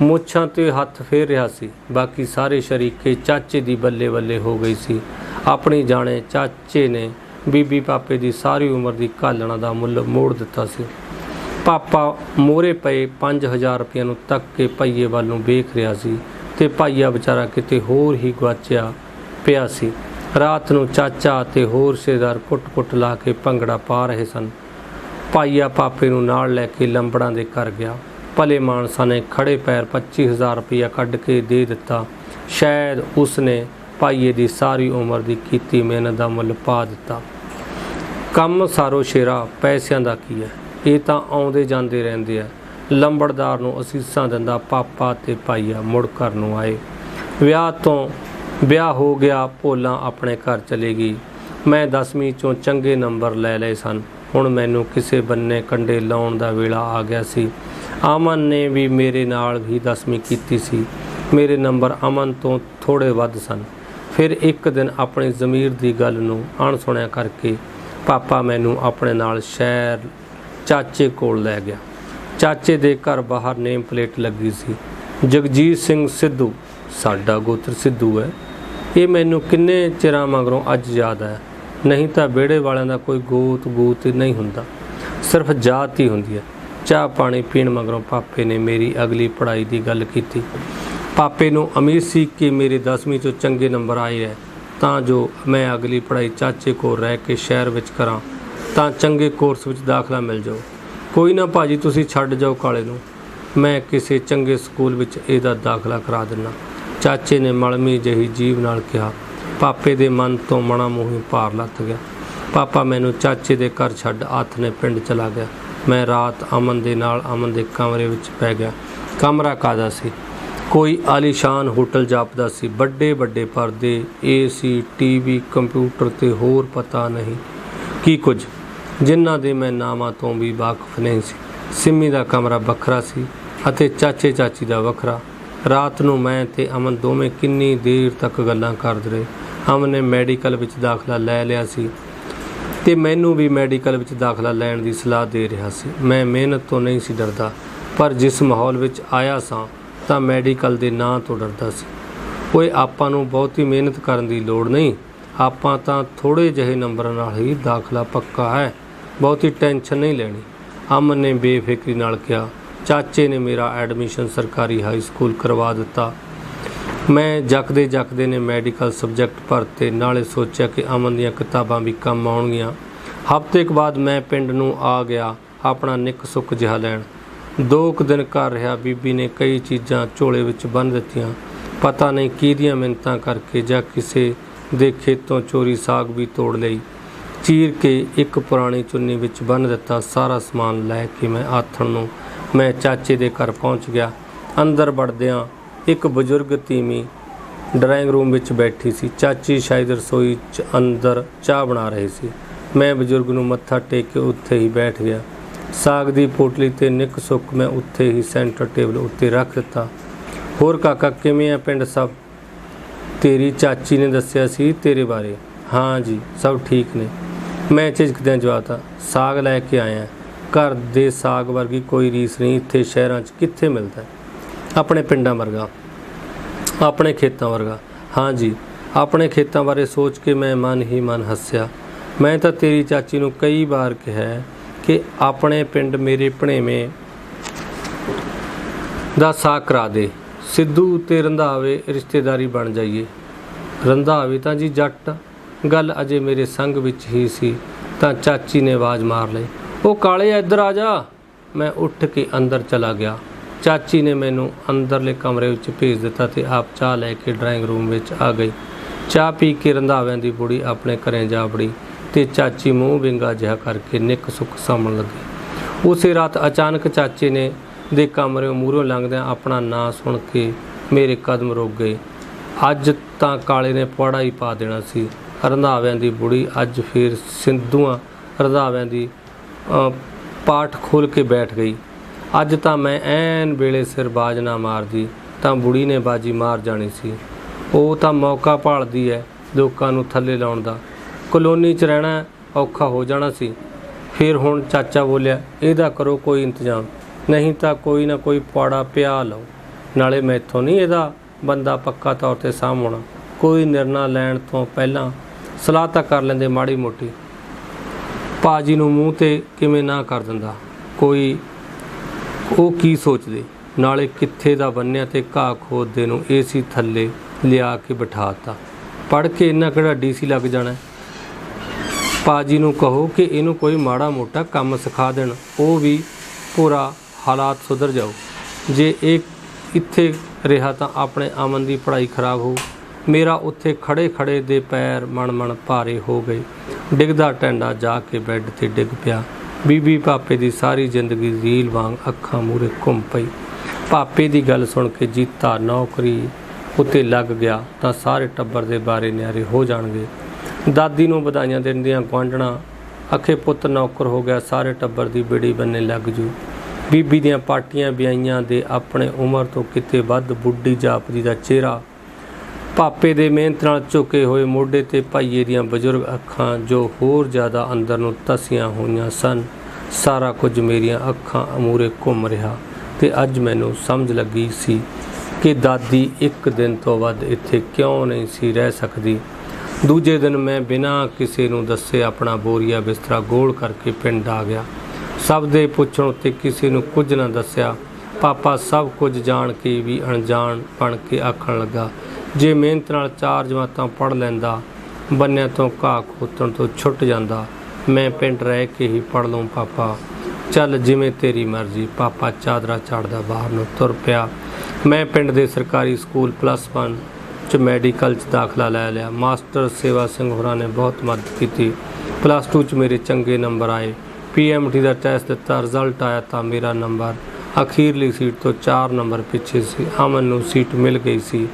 मुछां ते हथ फेर रहा सी। बाकी सारे शरीके चाचे दी बल्ले बल्ले हो गई सी। अपनी जाने चाचे ने बीबी पापे दी सारी उम्र दी घालना दा मुੱਲ मोड़ दिता सी। पापा मोरे पए 5,000 रुपये नूं तक के भाईए वल नूं वेख रहा सी ते भाईया बेचारा किते होर ही गवाचिया पिया सी। रात नूं चाचा ते होर रिश्तेदार कुट ला के भंगड़ा पा रहे सन। भाईया पापे नूं नाल लैके लंबड़ां दे घर गया। भले मानसा ने खड़े पैर 25,000 रुपया कढ़ के दे दिता। शायद उसने भाईए दी सारी उम्र दी कीती मेहनत दा मुੱਲ पा दिता। कम सारो शेरा पैसिਆਂ ਦਾ ਕੀ ਹੈ, ਇਹ ਤਾਂ ਆਉਂਦੇ ਜਾਂਦੇ ਰਹਿੰਦੇ ਆ। ਲੰਬੜਦਾਰ ਨੂੰ ਅਸੀਸਾਂ ਦਿੰਦਾ ਪਾਪਾ ਤੇ ਭਾਈਆ ਮੁੜ ਘਰ ਨੂੰ ਆਏ। ਵਿਆਹ ਹੋ ਗਿਆ। ਭੋਲਾ ਆਪਣੇ ਘਰ ਚਲੇ ਗਈ। ਮੈਂ 10ਵੀਂ ਚੋਂ ਚੰਗੇ ਨੰਬਰ ਲੈ ਲਏ ਸਨ। ਹੁਣ ਮੈਨੂੰ ਕਿਸੇ ਬੰਨੇ ਕੰਡੇ ਲਾਉਣ ਦਾ ਵੇਲਾ ਆ ਗਿਆ ਸੀ। ਅਮਨ ਨੇ ਵੀ ਮੇਰੇ ਨਾਲ ਵੀ 10ਵੀਂ ਕੀਤੀ ਸੀ। ਮੇਰੇ ਨੰਬਰ ਅਮਨ ਤੋਂ ਥੋੜੇ ਵੱਧ ਸਨ। ਫਿਰ ਇੱਕ ਦਿਨ ਆਪਣੀ ਜ਼ਮੀਰ ਦੀ ਗੱਲ ਨੂੰ ਅਣਸੁਣਿਆ ਕਰਕੇ ਪਾਪਾ ਮੈਨੂੰ ਆਪਣੇ ਨਾਲ ਸ਼ਹਿਰ ਚਾਚੇ ਕੋਲ ਲੈ ਗਿਆ। ਚਾਚੇ ਦੇ ਘਰ ਬਾਹਰ ਨੇਮ ਪਲੇਟ ਲੱਗੀ ਸੀ, ਜਗਜੀਤ ਸਿੰਘ ਸਿੱਧੂ। ਸਾਡਾ ਗੋਤਰ ਸਿੱਧੂ ਹੈ। ਇਹ ਮੈਨੂੰ ਕਿੰਨੇ ਚਿਰਾਂ ਮਗਰੋਂ ਅੱਜ ਯਾਦ ਆਇਆ। ਨਹੀਂ ਤਾਂ ਵਿਹੜੇ ਵਾਲਿਆਂ ਦਾ ਕੋਈ ਗੂਤ ਨਹੀਂ ਹੁੰਦਾ, ਸਿਰਫ ਜਾਤ ਹੀ ਹੁੰਦੀ ਹੈ। ਚਾਹ पानी पीण मगरों पापे ने मेरी अगली पढ़ाई की गल की। पापे नूं उम्मीद सी कि मेरे 10ਵੀਂ चों चंगे नंबर आए है तां जो मैं अगली पढ़ाई चाचे को रह के शहर विच करां तां चंगे कोर्स विच दाखला मिल जाओ। कोई ना भाजी तुसीं छड्ड जाओ काले नूं, मैं किसी चंगे स्कूल विच इहदा दाखला करा दिंदा। चाचे ने मलमी जही जीभ नाल कहा। पापे दे मन तो मना मूंह भार लथ गया। पापा मैनूं चाचे दे घर छड्ड हत्थ ने पिंड चला गया। मैं रात अमन दे नाल अमन दे कमरे विच पै गया। कमरा कादा सी, कोई आलीशान होटल जापदा सी। बड़े बड़े पर्दे, AC, TV, कंप्यूटर ते होर पता नहीं की कुछ जिन्हां दे मैं नामां तो भी वाकफ नहीं सी। सिमी दा कमरा वखरा सी अते चाचे चाची दा वखरा। रात नूं मैं ते अमन दोवें किन्नी देर तक गल्लां करदे रहे। अमन ने मैडिकल विच दाखला लै लिया सी ते मैनू भी मैडिकल विच दाखला लैण दी सलाह दे रहा सी। मैं मेहनत तो नहीं सी डरदा, पर जिस माहौल विच आया सां तां मैडिकल दे नां तो डरदा सी। कोई आपां नूं बहुती मेहनत करन दी लोड़ नहीं, आपां तां थोड़े ਜਿਹੇ नंबरां नाल ही दाखला पक्का है, बहुती टेंशन नहीं लैणी। अमन ने बेफिक्री नाल कहा। चाचे ने मेरा एडमिशन सरकारी हाई स्कूल करवा दिता। मैं जकदे ने मैडिकल सबजैक्ट भरते, नाले सोचा कि अमन दीयां किताबां भी कम आउणगीਆਂ। हफ्ते के बाद मैं पिंड नूं आ गया अपना निक सुख जिहा लैण। 2 दिन घर रहा। बीबी ने कई चीज़ां झोले विच बन दित्तियां। पता नहीं किहदियां मिन्नतां करके जां किसे दे खेतों चोरी साग भी तोड़ लई। चीर के एक पुरानी चुन्नी विच बन दिता। सारा समान लै के मैं आथण नूं मैं चाचे दे घर पहुँच गया। ਅੰਦਰ ਵੜਦਿਆਂ ਇੱਕ ਬਜ਼ੁਰਗ ਤੀਵੀਂ ਡਰਾਇੰਗ ਰੂਮ ਵਿੱਚ ਬੈਠੀ ਸੀ। ਚਾਚੀ ਸ਼ਾਇਦ ਰਸੋਈ 'ਚ ਅੰਦਰ ਚਾਹ ਬਣਾ ਰਹੇ ਸੀ। ਮੈਂ ਬਜ਼ੁਰਗ ਨੂੰ ਮੱਥਾ ਟੇਕ ਕੇ ਉੱਥੇ ਹੀ ਬੈਠ ਗਿਆ। ਸਾਗ ਦੀ ਪੋਟਲੀ ਤੇ ਨਿੱਕ ਸੁੱਕ ਮੈਂ ਉੱਥੇ ਹੀ ਸੈਂਟਰ ਟੇਬਲ ਉੱਤੇ ਰੱਖ ਦਿੱਤਾ। ਹੋਰ ਕਾਕਾ ਕਿਵੇਂ ਆ ਪਿੰਡ ਸਭ? ਤੇਰੀ ਚਾਚੀ ਨੇ ਦੱਸਿਆ ਸੀ ਤੇਰੇ ਬਾਰੇ। ਹਾਂ ਜੀ ਸਭ ਠੀਕ ਨੇ, ਮੈਂ ਝਿਜਕਦਿਆਂ ਜਵਾਬ ਦਿੱਤਾ। ਸਾਗ ਲੈ ਕੇ ਆਇਆ। ਘਰ ਦੇ ਸਾਗ ਵਰਗੀ ਕੋਈ ਰੀਸ ਨਹੀਂ ਇੱਥੇ ਸ਼ਹਿਰਾਂ 'ਚ ਕਿੱਥੇ ਮਿਲਦਾ। ਆਪਣੇ ਪਿੰਡਾਂ ਵਰਗਾ, ਆਪਣੇ ਖੇਤਾਂ ਵਰਗਾ। ਹਾਂ ਜੀ, ਆਪਣੇ ਖੇਤਾਂ ਬਾਰੇ ਸੋਚ ਕੇ ਮੈਂ ਮਨ ਹੀ ਮਨ ਹੱਸਿਆ। ਮੈਂ ਤਾਂ ਤੇਰੀ ਚਾਚੀ ਨੂੰ ਕਈ ਵਾਰ ਕਿਹਾ ਕਿ ਆਪਣੇ ਪਿੰਡ ਮੇਰੇ ਭਣੇਵੇਂ ਦਾ ਸਾਕ ਕਰਾ ਦੇ। ਸਿੱਧੂ ਤੇ ਰੰਧਾਵੇ ਰਿਸ਼ਤੇਦਾਰੀ ਬਣ ਜਾਈਏ। ਰੰਧਾਵੇ ਤਾਂ ਜੀ ਜੱਟ। ਗੱਲ ਅਜੇ ਮੇਰੇ ਸੰਗ ਵਿੱਚ ਹੀ ਸੀ ਤਾਂ ਚਾਚੀ ਨੇ ਆਵਾਜ਼ ਮਾਰ ਲਈ, ਉਹ ਕਾਲੇ ਇੱਧਰ ਆ ਜਾ। ਮੈਂ ਉੱਠ ਕੇ ਅੰਦਰ ਚਲਾ ਗਿਆ। ਚਾਚੀ ਨੇ ਮੈਨੂੰ ਅੰਦਰਲੇ ਕਮਰੇ ਵਿੱਚ ਭੇਜ ਦਿੱਤਾ ਤੇ ਆਪ ਚਾਹ ਲੈ ਕੇ ਡਰਾਇੰਗ ਰੂਮ ਵਿੱਚ ਆ ਗਈ। ਚਾਹ ਪੀ ਕੇ ਰੰਧਾਵਿਆਂ ਦੀ ਬੁੜੀ ਆਪਣੇ ਘਰੇ ਜਾ ਵੜੀ ਤੇ ਚਾਚੀ ਮੂੰਹ ਵਿੰਗਾ ਜਿਹਾ ਕਰਕੇ ਨਿੱਕ ਸੁੱਕ ਸਾਂਭਣ ਲੱਗੀ। ਉਸੇ ਰਾਤ ਅਚਾਨਕ ਚਾਚੇ ਨੇ ਦੇ ਕਮਰੇ ਮੂਹਰੋਂ ਲੰਘਦਿਆਂ ਆਪਣਾ ਨਾਂ ਸੁਣ ਕੇ ਮੇਰੇ ਕਦਮ ਰੁਕ ਗਏ। ਅੱਜ ਤਾਂ ਕਾਲੇ ਨੇ ਪੌੜਾ ਹੀ ਪਾ ਦੇਣਾ ਸੀ। ਰੰਧਾਵਿਆਂ ਦੀ ਬੁੜੀ ਅੱਜ ਫਿਰ ਸਿੰਧੂਆਂ ਰੰਧਾਵਿਆਂ ਦੀ ਪਾਠ ਖੋਲ੍ਹ ਕੇ ਬੈਠ ਗਈ। ਅੱਜ ਤਾਂ ਮੈਂ ਐਨ ਵੇਲੇ ਸਿਰ ਬਾਜ਼ ਨਾ ਮਾਰਦੀ ਤਾਂ ਬੁੜੀ ਨੇ ਬਾਜੀ ਮਾਰ ਜਾਣੀ ਸੀ। ਉਹ ਤਾਂ ਮੌਕਾ ਭਾਲਦੀ ਹੈ ਲੋਕਾਂ ਨੂੰ ਥੱਲੇ ਲਾਉਣ ਦਾ। ਕਲੋਨੀ 'ਚ ਰਹਿਣਾ ਔਖਾ ਹੋ ਜਾਣਾ ਸੀ। ਫਿਰ ਹੁਣ ਚਾਚਾ ਬੋਲਿਆ, ਇਹਦਾ ਕਰੋ ਕੋਈ ਇੰਤਜ਼ਾਮ, ਨਹੀਂ ਤਾਂ ਕੋਈ ਨਾ ਕੋਈ ਪੌੜਾ ਪਿਆ ਲਓ। ਨਾਲੇ ਮੈਥੋਂ ਨਹੀਂ ਇਹਦਾ ਬੰਦਾ ਪੱਕਾ ਤੌਰ 'ਤੇ ਸਾਂਭਣਾ। ਕੋਈ ਨਿਰਣਾ ਲੈਣ ਤੋਂ ਪਹਿਲਾਂ ਸਲਾਹ ਤਾਂ ਕਰ ਲੈਂਦੇ ਮਾੜੀ ਮੋਟੀ। ਭਾਜੀ ਨੂੰ ਮੂੰਹ 'ਤੇ ਕਿਵੇਂ ਨਾ ਕਰ ਦਿੰਦਾ। ਕੋਈ ਉਹ ਕੀ ਸੋਚਦੇ। ਨਾਲੇ ਕਿੱਥੇ ਦਾ ਬੰਨਿਆ ਤੇ ਘਾਹ ਖੋਦਦੇ ਨੂੰ ਏਸੀ ਥੱਲੇ ਲਿਆ ਕੇ ਬਿਠਾ ਤਾ। ਪੜ੍ਹ ਕੇ ਇੰਨਾ ਕਿਹੜਾ ਡੀਸੀ ਲੱਗ ਜਾਣਾ। ਭਾਜੀ ਨੂੰ ਕਹੋ ਕਿ ਇਹਨੂੰ ਕੋਈ ਮਾੜਾ ਮੋਟਾ ਕੰਮ ਸਿਖਾ ਦੇਣ, ਉਹ ਵੀ ਪੂਰਾ ਹਾਲਾਤ ਸੁਧਰ ਜਾਓ। ਜੇ ਇਹ ਇੱਥੇ ਰਿਹਾ ਤਾਂ ਆਪਣੇ ਅਮਨ ਦੀ ਪੜ੍ਹਾਈ ਖਰਾਬ ਹੋਊ। ਮੇਰਾ ਉੱਥੇ ਖੜੇ ਖੜੇ ਦੇ ਪੈਰ ਮਣ ਭਾਰੇ ਹੋ ਗਏ। ਡਿੱਗਦਾ ਟੈਂਡਾ ਜਾ ਕੇ ਬੈੱਡ 'ਤੇ ਡਿੱਗ ਪਿਆ। ਬੀਬੀ ਪਾਪੇ ਦੀ ਸਾਰੀ ਜ਼ਿੰਦਗੀ ਰੀਲ ਵਾਂਗ ਅੱਖਾਂ ਮੂਹਰੇ ਘੁੰਮ ਪਈ। ਪਾਪੇ ਦੀ ਗੱਲ ਸੁਣ ਕੇ ਜੀਤਾ ਨੌਕਰੀ ਉੱਤੇ ਲੱਗ ਗਿਆ ਤਾਂ ਸਾਰੇ ਟੱਬਰ ਦੇ ਬਾਰੇ ਨਿਆਰੇ ਹੋ ਜਾਣਗੇ। ਦਾਦੀ ਨੂੰ ਵਧਾਈਆਂ ਦਿੰਦੀਆਂ ਗੁਆਂਢਣਾ ਆਖੇ ਪੁੱਤ ਨੌਕਰ ਹੋ ਗਿਆ, ਸਾਰੇ ਟੱਬਰ ਦੀ ਬੇੜੀ ਬੰਨੇ ਲੱਗ ਜੂ। ਬੀਬੀ ਦੀਆਂ ਪਾਟੀਆਂ ਵਿਆਹੀਆਂ ਦੇ ਆਪਣੇ ਉਮਰ ਤੋਂ ਕਿਤੇ ਵੱਧ ਬੁੱਢੀ ਜਾਪਦੀ ਦਾ ਚਿਹਰਾ, ਪਾਪੇ ਦੇ ਮਿਹਨਤ ਨਾਲ ਝੁਕੇ ਹੋਏ ਮੋਢੇ ਤੇ ਭਾਈਏ ਦੀਆਂ ਬਜ਼ੁਰਗ ਅੱਖਾਂ ਜੋ ਹੋਰ ਜ਼ਿਆਦਾ ਅੰਦਰ ਨੂੰ ਧਸੀਆਂ ਹੋਈਆਂ ਸਨ। ਸਾਰਾ ਕੁਝ ਮੇਰੀਆਂ ਅੱਖਾਂ ਮੂਹਰੇ ਘੁੰਮ ਰਿਹਾ ਤੇ ਅੱਜ ਮੈਨੂੰ ਸਮਝ ਲੱਗੀ ਸੀ ਕਿ ਦਾਦੀ ਇੱਕ ਦਿਨ ਤੋਂ ਵੱਧ ਇੱਥੇ ਕਿਉਂ ਨਹੀਂ ਸੀ ਰਹਿ ਸਕਦੀ। ਦੂਜੇ ਦਿਨ ਮੈਂ ਬਿਨਾਂ ਕਿਸੇ ਨੂੰ ਦੱਸੇ ਆਪਣਾ ਬੋਰੀਆ ਬਿਸਤਰਾ ਗੋਲ ਕਰਕੇ ਪਿੰਡ ਆ ਗਿਆ। ਸਭ ਦੇ ਪੁੱਛਣ ਉੱਤੇ ਕਿਸੇ ਨੂੰ ਕੁਝ ਨਾ ਦੱਸਿਆ। ਪਾਪਾ ਸਭ ਕੁਝ ਜਾਣ ਕੇ ਵੀ ਅਣਜਾਣ ਬਣ ਕੇ ਆਖਣ ਲੱਗਾ, ਜੇ ਮਿਹਨਤ ਨਾਲ 4 ਜਮਾਤਾਂ ਪੜ੍ਹ ਲੈਂਦਾ, ਬੰਨਿਆਂ ਤੋਂ ਘਾਹ ਖੋਤਣ ਤੋਂ ਛੁੱਟ ਜਾਂਦਾ। ਮੈਂ ਪਿੰਡ ਰਹਿ ਕੇ ਹੀ ਪੜ੍ਹ ਲਊਂ ਪਾਪਾ। ਚੱਲ ਜਿਵੇਂ ਤੇਰੀ ਮਰਜ਼ੀ। ਪਾਪਾ ਚਾਦਰਾ ਚੜ੍ਹਦਾ ਬਾਹਰ ਨੂੰ ਤੁਰ ਪਿਆ। ਮੈਂ ਪਿੰਡ ਦੇ ਸਰਕਾਰੀ ਸਕੂਲ +1 'ਚ ਮੈਡੀਕਲ 'ਚ ਦਾਖਲਾ ਲੈ ਲਿਆ। ਮਾਸਟਰ ਸੇਵਾ ਸਿੰਘ ਹੋਰਾਂ ਨੇ ਬਹੁਤ ਮਦਦ ਕੀਤੀ। +2 'ਚ ਮੇਰੇ ਚੰਗੇ ਨੰਬਰ ਆਏ। PMT ਦਾ ਟੈਸਟ ਦਿੱਤਾ, ਰਿਜ਼ਲਟ ਆਇਆ ਤਾਂ ਮੇਰਾ ਨੰਬਰ ਅਖੀਰਲੀ ਸੀਟ ਤੋਂ 4 ਨੰਬਰ ਪਿੱਛੇ ਸੀ। ਅਮਨ ਨੂੰ ਸੀਟ ਮਿਲ ਗਈ ਸੀ।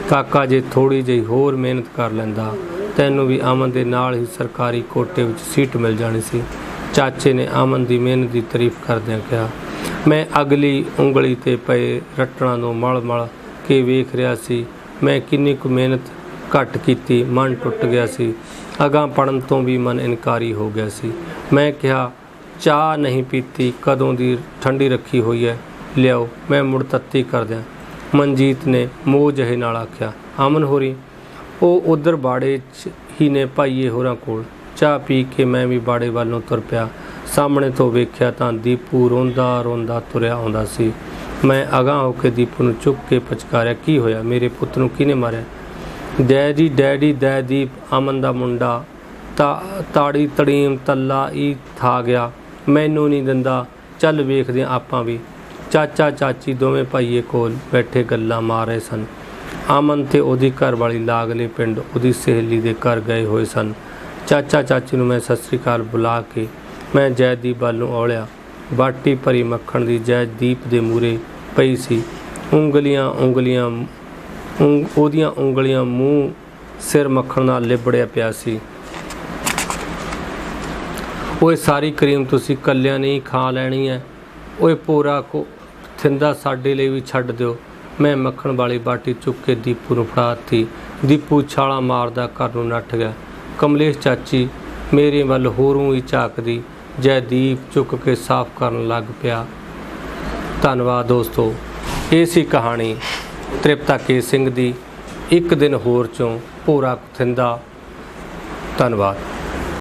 ਕਾਕਾ ਜੇ ਥੋੜ੍ਹੀ ਜਿਹੀ ਹੋਰ ਮਿਹਨਤ ਕਰ ਲੈਂਦਾ ਤੈਨੂੰ ਵੀ ਅਮਨ ਦੇ ਨਾਲ ਹੀ ਸਰਕਾਰੀ ਕੋਟੇ ਵਿੱਚ ਸੀਟ ਮਿਲ ਜਾਣੀ ਸੀ। ਚਾਚੇ ਨੇ ਅਮਨ ਦੀ ਮਿਹਨਤ ਦੀ ਤਾਰੀਫ ਕਰਦਿਆਂ ਕਿਹਾ। ਮੈਂ ਅਗਲੀ ਉਂਗਲੀ 'ਤੇ ਪਏ ਰੱਟਣਾ ਨੂੰ ਮਲ ਕੇ ਵੇਖ ਰਿਹਾ ਸੀ। ਮੈਂ ਕਿੰਨੀ ਕੁ ਮਿਹਨਤ ਘੱਟ ਕੀਤੀ। ਮਨ ਟੁੱਟ ਗਿਆ ਸੀ। ਅਗਾਂਹ ਪੜ੍ਹਨ ਤੋਂ ਵੀ ਮਨ ਇਨਕਾਰੀ ਹੋ ਗਿਆ ਸੀ। ਮੈਂ ਕਿਹਾ, ਚਾਹ ਨਹੀਂ ਪੀਤੀ, ਕਦੋਂ ਦੀ ਠੰਡੀ ਰੱਖੀ ਹੋਈ ਹੈ, ਲਿਆਓ। ਮੈਂ ਮੁੜ ਤੱਤੀ ਕਰਦਿਆਂ ਮਨਜੀਤ ਨੇ ਮੋਹ ਜਿਹੇ ਨਾਲ ਆਖਿਆ, ਅਮਨ ਹੋਰੀ? ਉਹ ਉੱਧਰ ਬਾੜੇ 'ਚ ਹੀ ਨੇ ਭਾਈਏ ਹੋਰਾਂ ਕੋਲ। ਚਾਹ ਪੀ ਕੇ ਮੈਂ ਵੀ ਬਾੜੇ ਵੱਲ ਨੂੰ ਤੁਰ ਪਿਆ। ਸਾਹਮਣੇ ਤੋਂ ਵੇਖਿਆ ਤਾਂ ਦੀਪੂ ਰੋਂਦਾ ਤੁਰਿਆ ਆਉਂਦਾ ਸੀ। ਮੈਂ ਅਗਾਂਹ ਹੋ ਕੇ ਦੀਪੂ ਨੂੰ ਚੁੱਕ ਕੇ ਪਚਕਾਰਿਆ, ਕੀ ਹੋਇਆ? ਮੇਰੇ ਪੁੱਤ ਨੂੰ ਕਿਹਨੇ ਮਾਰਿਆ? ਡੈਡੀ ਦੀਪ, ਅਮਨ ਦਾ ਮੁੰਡਾ ਤਾੜੀ ਤੜੀਮ ਤੱਲਾ ਹੀ ਥਾ ਗਿਆ। ਮੈਨੂੰ ਨਹੀਂ ਦਿੰਦਾ, ਚੱਲ ਵੇਖਦੇ ਆਪਾਂ ਵੀ। ਚਾਚਾ ਚਾਚੀ ਦੋਵੇਂ ਭਾਈਏ ਕੋਲ ਬੈਠੇ ਗੱਲਾਂ ਮਾਰ ਰਹੇ ਸਨ। ਅਮਨ ਤੇ ਉਹਦੀ ਘਰਵਾਲੀ ਲਾਗਲੇ ਪਿੰਡ ਉਹਦੀ ਸਹੇਲੀ ਦੇ ਘਰ ਗਏ ਹੋਏ ਸਨ। ਚਾਚਾ ਚਾਚੀ ਨੂੰ ਮੈਂ ਸਤਿ ਸ੍ਰੀ ਅਕਾਲ ਬੁਲਾ ਕੇ ਮੈਂ ਜੈਦੀਪ ਵੱਲ ਨੂੰ ਔਲਿਆ। ਬਾਟੀ ਭਰੀ ਮੱਖਣ ਦੀ ਜੈਦੀਪ ਦੇ ਮੂਹਰੇ ਪਈ ਸੀ। ਉਂਗਲੀਆਂ ਉਹਦੀਆਂ ਉਂਗਲੀਆਂ ਮੂੰਹ ਸਿਰ ਮੱਖਣ ਨਾਲ ਲਿਬੜਿਆ ਪਿਆ ਸੀ। ਓਏ ਸਾਰੀ ਕਰੀਮ ਤੁਸੀਂ ਕੱਲਿਆਂ ਨਹੀਂ ਖਾ ਲੈਣੀ ਹੈ। ਓਏ ਪੂਰਾ ਕੋ ਥਿੰਦਾ ਸਾਡੇ ਲਈ ਵੀ ਛੱਡ ਦਿਓ। ਮੈਂ ਮੱਖਣ ਵਾਲੀ ਬਾਟੀ ਚੁੱਕ ਕੇ ਦੀਪੂ ਨੂੰ ਫੜਾ ਦਿੱਤੀ। ਦੀਪੂ ਛਾਲਾ ਮਾਰਦਾ ਘਰ ਨੂੰ ਨੱਠ ਗਿਆ। ਕਮਲੇਸ਼ ਚਾਚੀ ਮੇਰੇ ਵੱਲ ਹੋਰੋਂ ਹੀ ਝਾਕਦੀ ਜੈਦੀਪ ਚੁੱਕ ਕੇ ਸਾਫ਼ ਕਰਨ ਲੱਗ ਪਿਆ। ਧੰਨਵਾਦ ਦੋਸਤੋ। ਇਹ ਸੀ ਕਹਾਣੀ ਤ੍ਰਿਪਤਾ ਕੇ ਸਿੰਘ ਦੀ ਇੱਕ ਦਿਨ ਹੋਰ ਚੋਂ ਭੋਰਾ ਕੁਥਿੰਦਾ। ਧੰਨਵਾਦ।